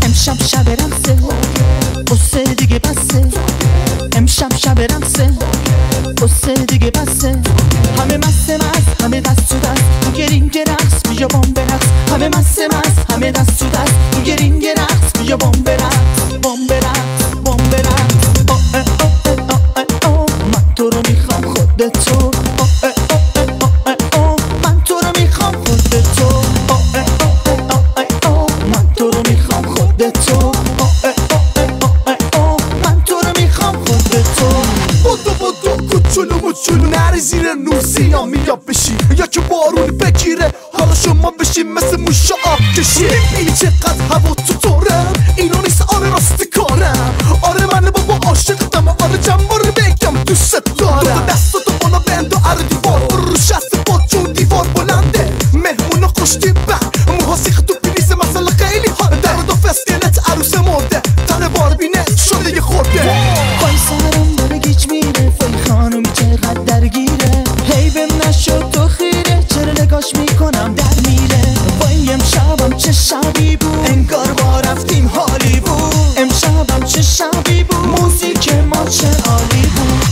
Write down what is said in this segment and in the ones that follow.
امشب شب رقصه قصه دیگه بسه امشب شب رقصه قصه دیگه بسه همه مست مست همه دست تو دست تو گرینگ رقص بیا بام برقص همه مست مست همه دست تو دست تو گرینگ رقص بیا بام برقص بام برقص بام برقص من تو رو میخوام خودتو من تو رو میخوام خودتو من تو رو میخوام خودتو من تو رو میخوام خودتو بدو کوچولو موچولو نری زیر نور سینا میاد بشی یا که بارون بگیره حالا شما بشی مثل موش آب کشی میبینی چقدر هوا تو طورم اینا نیست آره راست کارم آره من بابا عاشقتم آره جنبا رو بگم دوست دارم دستاتو بالا بند و اره دیوار برو رو شست با چون دیوار بلنده مهمونا خوشتی بند موها سیخ تو پریز مثلا خیلی حال در دو فسکلت عروس مرده تنه باربینت شده یه خورده وای سرم داره گیج میره وای خانم چقدر درگیره هی بهم نشد تو خیره چرا نگاش میکنم در میره وای امشبم چه شبی بود انگار با رفتیم هالیوود امشبم چه شبی بود موزیک ما چه عالی بود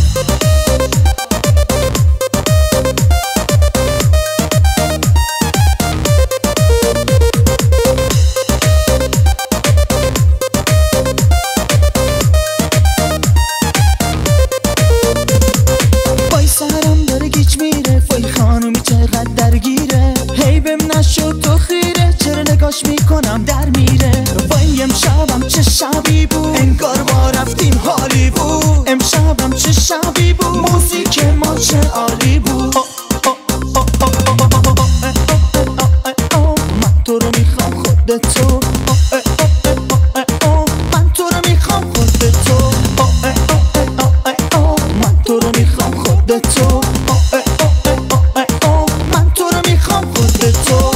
سرم داره گیج میره وای خانومی چقدر درگیره هی بهم نشد تو خیره چرا نگاش میکنم در میره وای امشبم چه شبی بود انگار ما رفتیم هالیوود امشبم چه شبی بود موزیک ما چه عالی بود من تو رو میخوام خودتو من تو رو میخوام خودتو من تو رو میخوام خودتو من تو رو میخوام خودتو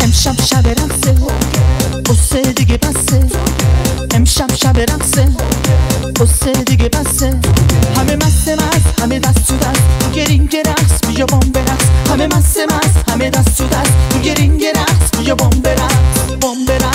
امشب شب رقصه قصه دیگه بسه امشب شب رقصه قصه دیگه بسه همه مست مست همه دست تو دست تو گرینگ رقص بیا بام برقص همه مست مست همه دست تو دست تو گرینگ رقص بیا بام برقص بام برقص